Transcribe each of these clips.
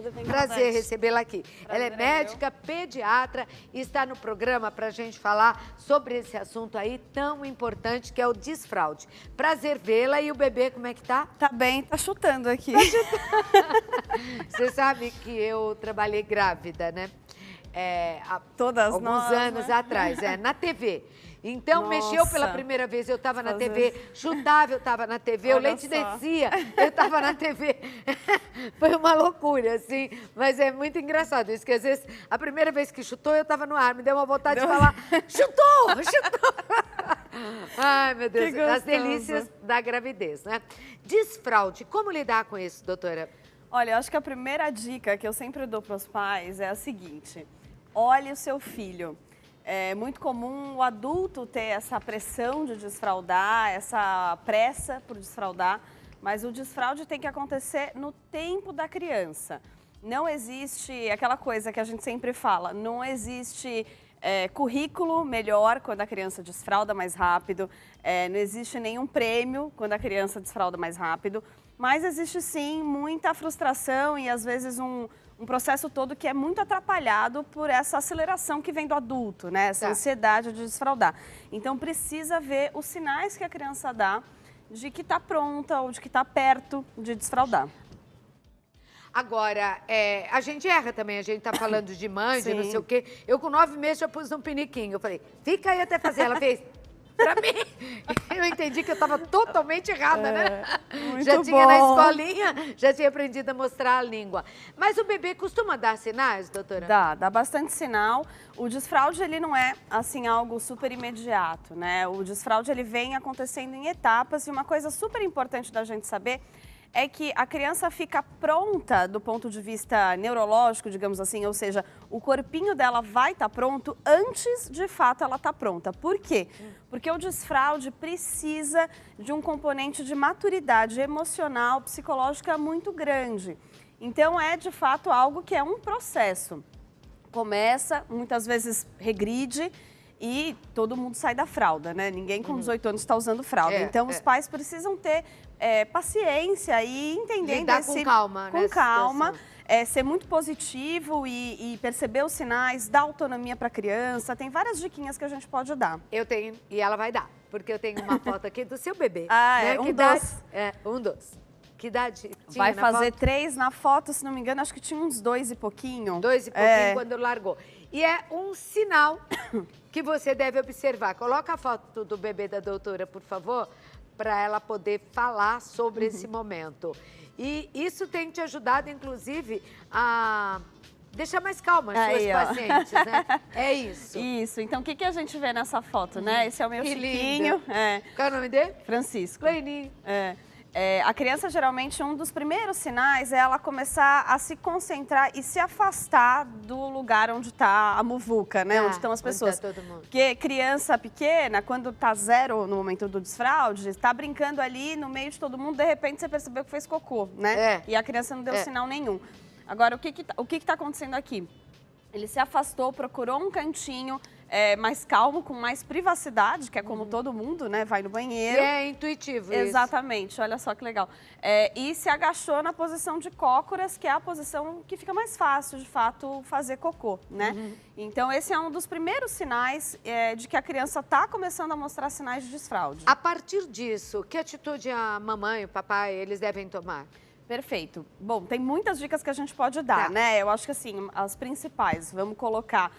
tudo bem? Prazer recebê-la aqui. Ela é Prazer, médica, pediatra e está no programa para a gente falar sobre esse assunto aí tão importante que é o desfraude. Prazer vê-la. E o bebê, como é que tá? Tá bem, tá chutando aqui. Você sabe que eu trabalhei grávida, né? Há Todas alguns nós, anos né? atrás, na TV. Então, mexeu pela Nossa. primeira vez, eu estava na Fazer. TV, chutava, eu estava na TV, o Olha leite só. descia, eu estava na TV. Foi uma loucura, assim, mas é muito engraçado isso, que às vezes, a primeira vez que chutou, eu estava no ar, me deu uma vontade de falar, chutou! Ai, meu Deus, Que as gostoso. delícias da gravidez, né? Desfraude, como lidar com isso, doutora? Olha, eu acho que a primeira dica que eu sempre dou para os pais é a seguinte: olhe o seu filho. É muito comum o adulto ter essa pressão de desfraudar, essa pressa por desfraudar, mas o desfraude tem que acontecer no tempo da criança. Não existe aquela coisa que a gente sempre fala, não existe currículo melhor quando a criança desfrauda mais rápido, não existe nenhum prêmio quando a criança desfrauda mais rápido, mas existe sim muita frustração e às vezes um processo todo que é muito atrapalhado por essa aceleração que vem do adulto, né? Essa ansiedade de desfraudar. Então precisa ver os sinais que a criança dá de que está pronta ou de que está perto de desfraudar. Agora, a gente erra também, a gente tá falando de mãe, de não Sim. sei o quê. Eu com 9 meses já pus um piniquinho. Eu falei, fica aí até fazer. Ela fez pra mim. Eu entendi que eu tava totalmente errada, né? Muito Já tinha na bom. escolinha, já tinha aprendido a mostrar a língua. Mas o bebê costuma dar sinais, doutora? Dá bastante sinal. O desfraude, ele não é, assim, algo super imediato, né? O desfraude, ele vem acontecendo em etapas e uma coisa super importante da gente saber é que a criança fica pronta do ponto de vista neurológico, digamos assim, ou seja, o corpinho dela vai estar pronto antes de fato ela estar pronta. Por quê? Porque o desfraude precisa de um componente de maturidade emocional, psicológica muito grande. Então é de fato algo que é um processo. Começa, muitas vezes regride e todo mundo sai da fralda, né? Ninguém com 18 anos está usando fralda. Então os pais precisam ter paciência e entender Lidar com calma, né? Com calma, ser muito positivo e perceber os sinais, dar autonomia para a criança. Tem várias diquinhas que a gente pode dar. Eu tenho, e ela vai dar, porque eu tenho uma foto aqui do seu bebê. Ah, né? um Que idade? doce. Um doce. Que idade tinha Vai na fazer foto? 3 na foto, se não me engano, acho que tinha uns 2 e pouquinho. 2 e pouquinho quando largou. E é um sinal que você deve observar. Coloca a foto do bebê da doutora, por favor, para ela poder falar sobre esse momento. E isso tem te ajudado, inclusive, a deixar mais calma as suas pacientes, né? É isso. Isso. Então, o que a gente vê nessa foto, né? Esse é o meu Que Chiquinho. linda. Qual é o nome dele? Francisco. Cleininho. A criança, geralmente, um dos primeiros sinais é ela começar a se concentrar e se afastar do lugar onde está a muvuca, né? Onde estão as pessoas. Onde tá todo mundo. Porque criança pequena, quando está 0 no momento do desfraude, está brincando ali no meio de todo mundo, de repente você percebeu que fez cocô, né? E a criança não deu sinal nenhum. Agora, o que está acontecendo aqui? Ele se afastou, procurou um cantinho mais calmo, com mais privacidade, que é como todo mundo, né? Vai no banheiro. E é intuitivo isso. Exatamente, olha só que legal. E se agachou na posição de cócoras, que é a posição que fica mais fácil, de fato, fazer cocô, né? Então, esse é um dos primeiros sinais de que a criança está começando a mostrar sinais de desfraude. A partir disso, que atitude a mamãe e o papai, eles devem tomar? Perfeito. Bom, tem muitas dicas que a gente pode dar, né? Eu acho que, assim, as principais, vamos colocar...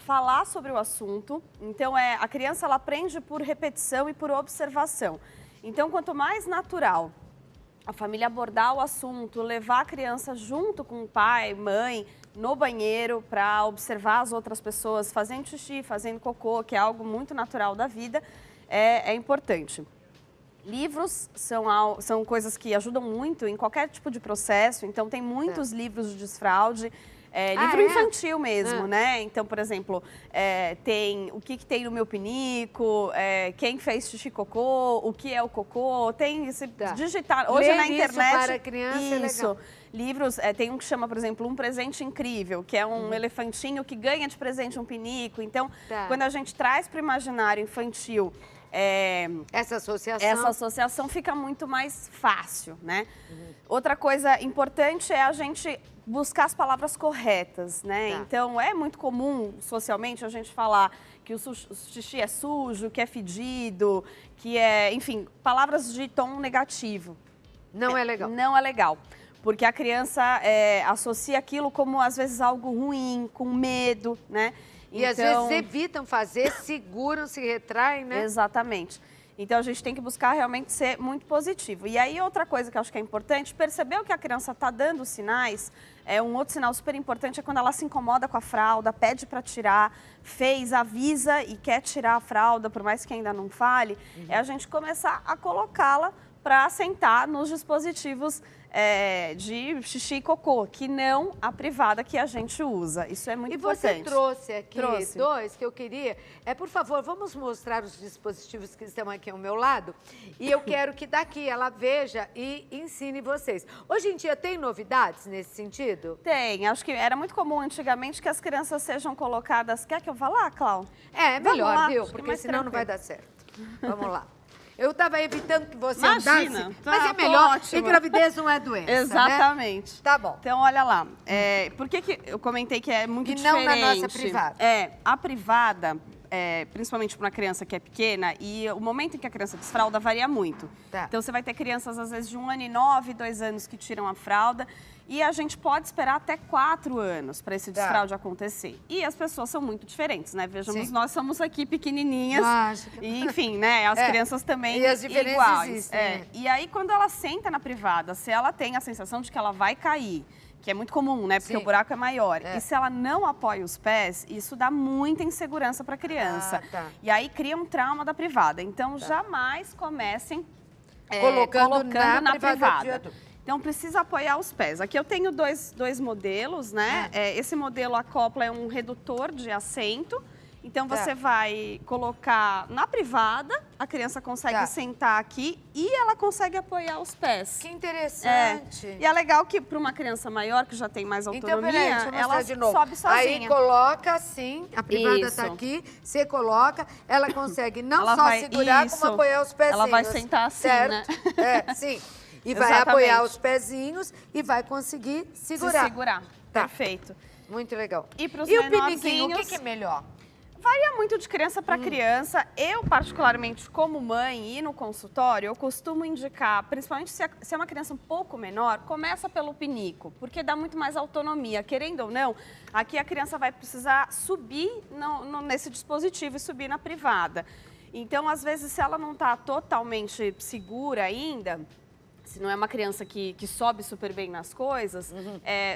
Falar sobre o assunto. Então, a criança ela aprende por repetição e por observação. Então, quanto mais natural a família abordar o assunto, levar a criança junto com o pai, mãe, no banheiro para observar as outras pessoas fazendo xixi, fazendo cocô, que é algo muito natural da vida, é importante. Livros são coisas que ajudam muito em qualquer tipo de processo. Então, tem muitos livros de desfraude. Livro infantil mesmo, né? Então, por exemplo, tem o que tem no meu pinico, quem fez xixi cocô, o que é o cocô, tem esse digitar. Hoje Ler na internet. Isso para criança é legal. Livros, tem um que chama, por exemplo, Um Presente Incrível, que é um elefantinho que ganha de presente um pinico. Então, quando a gente traz para o imaginário infantil essa associação fica muito mais fácil, né? Outra coisa importante é a gente buscar as palavras corretas, né? Tá. Então, é muito comum, socialmente, a gente falar que o xixi é sujo, que é fedido, que é, enfim, palavras de tom negativo. Não é legal. Não é legal. Porque a criança associa aquilo como, às vezes, algo ruim, com medo, né? E às vezes evitam fazer, seguram, se retraem, né? Exatamente. Então, a gente tem que buscar realmente ser muito positivo. E aí, outra coisa que eu acho que é importante, perceber que a criança está dando sinais. Um outro sinal super importante é quando ela se incomoda com a fralda, pede para tirar, avisa e quer tirar a fralda, por mais que ainda não fale, é a gente começar a colocá-la para sentar nos dispositivos de xixi e cocô, que não a privada que a gente usa. Isso é muito importante. E você trouxe aqui dois que eu queria. Por favor, vamos mostrar os dispositivos que estão aqui ao meu lado. E eu quero que daqui ela veja e ensine vocês. Hoje em dia tem novidades nesse sentido? Tem. Acho que era muito comum antigamente que as crianças sejam colocadas... Quer que eu vá lá, Clau? É melhor, lá, viu? Porque senão não vai dar certo. Vamos lá. Eu estava evitando que você Imagina, andasse, mas é melhor. Ótimo. E gravidez não é doença, Exatamente. Né? Tá bom. Então, olha lá. Por que eu comentei que é muito diferente? E não na nossa privada. A privada, principalmente para uma criança que é pequena, e o momento em que a criança desfralda varia muito. Tá. Então, você vai ter crianças, às vezes, de 1 ano e 9, 2 anos que tiram a fralda. E a gente pode esperar até 4 anos para esse desfraude acontecer. E as pessoas são muito diferentes, né? Vejamos, nós somos aqui pequenininhas. Mágica. E, enfim, né? As crianças também e as diferenças iguais. existem, né? E aí, quando ela senta na privada, se ela tem a sensação de que ela vai cair, que é muito comum, né? Porque o buraco é maior. E se ela não apoia os pés, isso dá muita insegurança para a criança. E aí cria um trauma da privada. Então, jamais comecem colocando na privada. Então, precisa apoiar os pés. Aqui eu tenho dois modelos, né? Esse modelo acopla um redutor de assento. Então, você vai colocar na privada, a criança consegue sentar aqui e ela consegue apoiar os pés. Que interessante. E é legal que para uma criança maior, que já tem mais autonomia, então, peraí, deixa eu ela de novo. sobe sozinha. Aí coloca assim, a privada está aqui, você coloca, ela consegue não ela só vai, segurar, como apoiar os pezinhos. Ela vai sentar assim, certo? né? Sim. E vai apoiar os pezinhos e vai conseguir segurar. Se segurar. Perfeito. Muito legal. E para os o piniquinho, o que é melhor? Varia muito de criança para criança. Eu, particularmente, como mãe e no consultório, eu costumo indicar, principalmente se é uma criança um pouco menor, começa pelo pinico, porque dá muito mais autonomia. Querendo ou não, aqui a criança vai precisar subir nesse dispositivo e subir na privada. Então, às vezes, se ela não está totalmente segura ainda, se não é uma criança que sobe super bem nas coisas,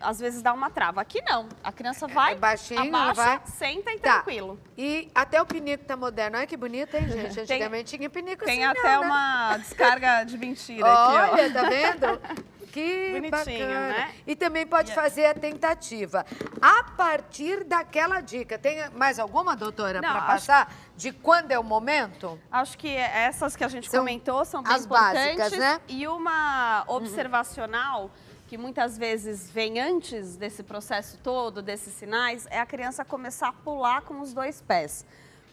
às vezes dá uma trava. Aqui não, a criança vai, baixinho, abaixa, senta e tranquilo. E até o pinico tá moderno. Olha que bonito, hein, gente? Antigamente tinha pinico assim, tem até não, uma descarga de mentira Olha, aqui, ó. Tá vendo? Que bonitinho, bacana. né? E também pode fazer a tentativa. A partir daquela dica, tem mais alguma, doutora, para passar? De quando é o momento? Acho que essas que a gente comentou são bem as importantes. básicas, né? E uma observacional que muitas vezes vem antes desse processo todo, desses sinais, é a criança começar a pular com os 2 pés.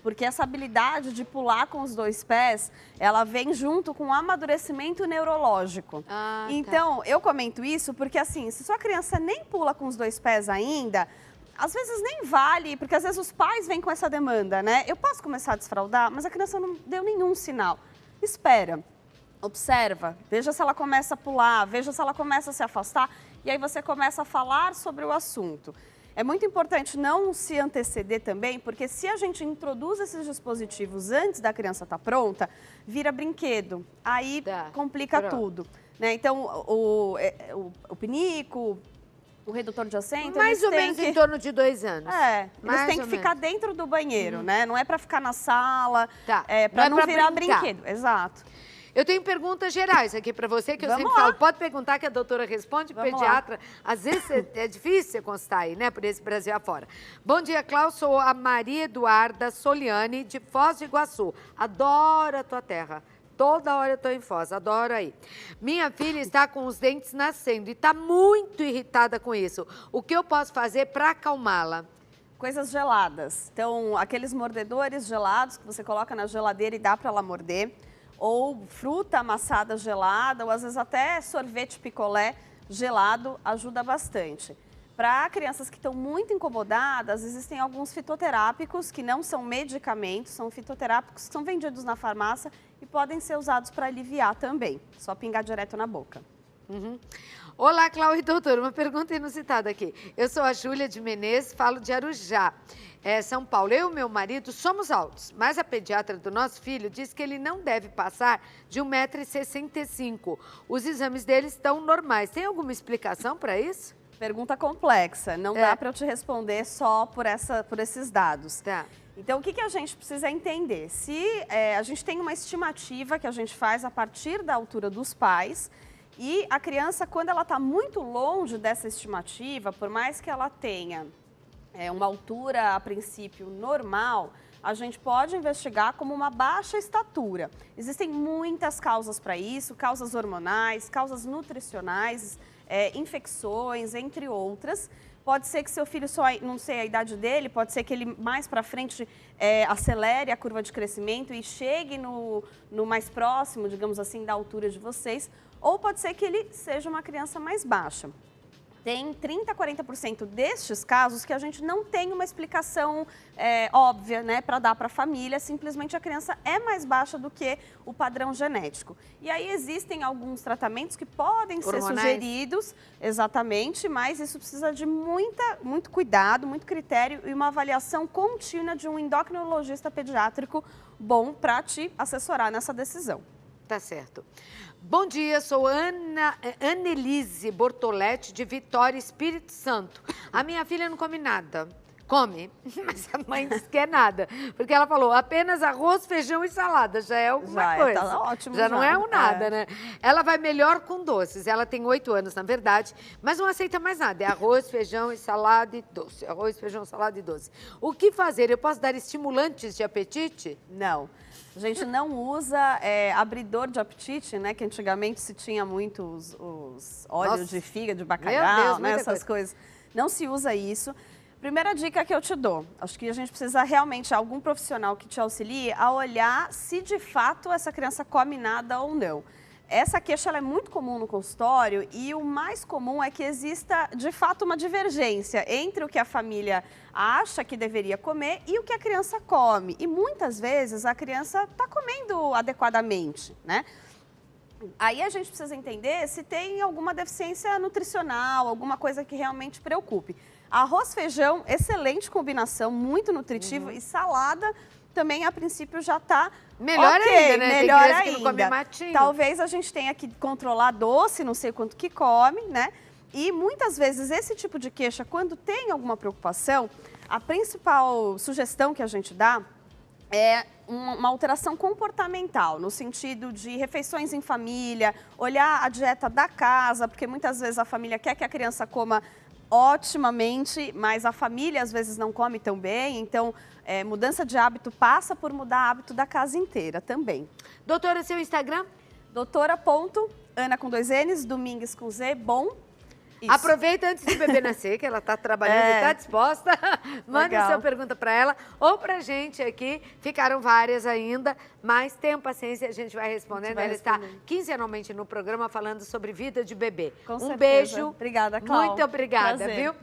Porque essa habilidade de pular com os 2 pés, ela vem junto com o amadurecimento neurológico. Então, eu comento isso porque, assim, se sua criança nem pula com os 2 pés ainda, às vezes nem vale, porque às vezes os pais vêm com essa demanda, né? Eu posso começar a desfraldar, mas a criança não deu nenhum sinal. Espera, observa, veja se ela começa a pular, veja se ela começa a se afastar, e aí você começa a falar sobre o assunto. É muito importante não se anteceder também, porque se a gente introduz esses dispositivos antes da criança estar pronta, vira brinquedo, aí complica tudo. Né? Então, o pinico, o redutor de assento... Mais ou menos em torno de 2 anos. Eles têm que ficar dentro do banheiro, né? Não é para ficar na sala, para não virar brinquedo. Exato. Eu tenho perguntas gerais aqui para você, que eu sempre falo, pode perguntar que a doutora responde, pediatra. Às vezes é difícil você constar aí, né, por esse Brasil afora. Bom dia, Cláudio, sou a Maria Eduarda Soliani, de Foz do Iguaçu. Adoro a tua terra. Toda hora eu estou em Foz, adoro aí. Minha filha está com os dentes nascendo e está muito irritada com isso. O que eu posso fazer para acalmá-la? Coisas geladas. Então, aqueles mordedores gelados que você coloca na geladeira e dá para ela morder. Ou fruta amassada gelada, ou às vezes até sorvete picolé, gelado ajuda bastante. Para crianças que estão muito incomodadas, existem alguns fitoterápicos que não são medicamentos, são fitoterápicos que são vendidos na farmácia e podem ser usados para aliviar também, só pingar direto na boca. Olá, Cláudia e doutor, uma pergunta inusitada aqui. Eu sou a Júlia de Menezes, falo de Arujá, São Paulo. Eu e meu marido somos altos, mas a pediatra do nosso filho diz que ele não deve passar de 1,65 m. Os exames dele estão normais. Tem alguma explicação para isso? Pergunta complexa, não dá para eu te responder só por esses dados. Tá. Então, o que a gente precisa entender? Se a gente tem uma estimativa que a gente faz a partir da altura dos pais, e a criança, quando ela está muito longe dessa estimativa, por mais que ela tenha uma altura, a princípio, normal, a gente pode investigar como uma baixa estatura. Existem muitas causas para isso, causas hormonais, causas nutricionais, infecções, entre outras. Pode ser que seu filho só, não sei a idade dele, pode ser que ele mais para frente acelere a curva de crescimento e chegue no mais próximo, digamos assim, da altura de vocês, ou pode ser que ele seja uma criança mais baixa. Tem 30% a 40% destes casos que a gente não tem uma explicação óbvia, né, para dar para a família, simplesmente a criança é mais baixa do que o padrão genético. E aí existem alguns tratamentos que podem ser sugeridos, exatamente, mas isso precisa de muito cuidado, muito critério e uma avaliação contínua de um endocrinologista pediátrico bom para te assessorar nessa decisão. Tá certo. Bom dia, sou Annelise Bortoletti, de Vitória, Espírito Santo. A minha filha não come nada. Come, mas a mãe diz que é nada. Porque ela falou apenas arroz, feijão e salada. Já é alguma coisa. Tá ótimo. Já não é um nada, né? Ela vai melhor com doces. Ela tem 8 anos, na verdade, mas não aceita mais nada. É arroz, feijão e salada e doce. Arroz, feijão, salada e doce. O que fazer? Eu posso dar estimulantes de apetite? Não. A gente não usa abridor de apetite, né? Que antigamente se tinha muito os óleos de fígado, de bacalhau, né? Essas coisas. Não se usa isso. Primeira dica que eu te dou, acho que a gente precisa realmente, algum profissional que te auxilie a olhar se de fato essa criança come nada ou não. Essa queixa ela é muito comum no consultório e o mais comum é que exista, de fato, uma divergência entre o que a família acha que deveria comer e o que a criança come. E muitas vezes a criança está comendo adequadamente, né? Aí a gente precisa entender se tem alguma deficiência nutricional, alguma coisa que realmente preocupe. Arroz, feijão, excelente combinação, muito nutritivo e salada também, a princípio, já está melhor ainda, né? Melhor tem ainda. Que não come matinho. Talvez a gente tenha que controlar doce, não sei quanto que come, né? E muitas vezes esse tipo de queixa, quando tem alguma preocupação, a principal sugestão que a gente dá é uma alteração comportamental, no sentido de refeições em família, olhar a dieta da casa, porque muitas vezes a família quer que a criança coma otimamente, mas a família às vezes não come tão bem, então mudança de hábito passa por mudar hábito da casa inteira também. Doutora, seu Instagram? Doutora.Ana com 2 N's, Domingues com Z, bom. Isso. Aproveita antes do bebê nascer, que ela está trabalhando e está disposta. Manda sua pergunta para ela ou para a gente aqui. Ficaram várias ainda, mas tenham paciência, a gente vai respondendo. Ela está quinzenalmente no programa falando sobre vida de bebê. Com certeza. Beijo. Obrigada, Cláudia. Muito obrigada, Prazer. viu?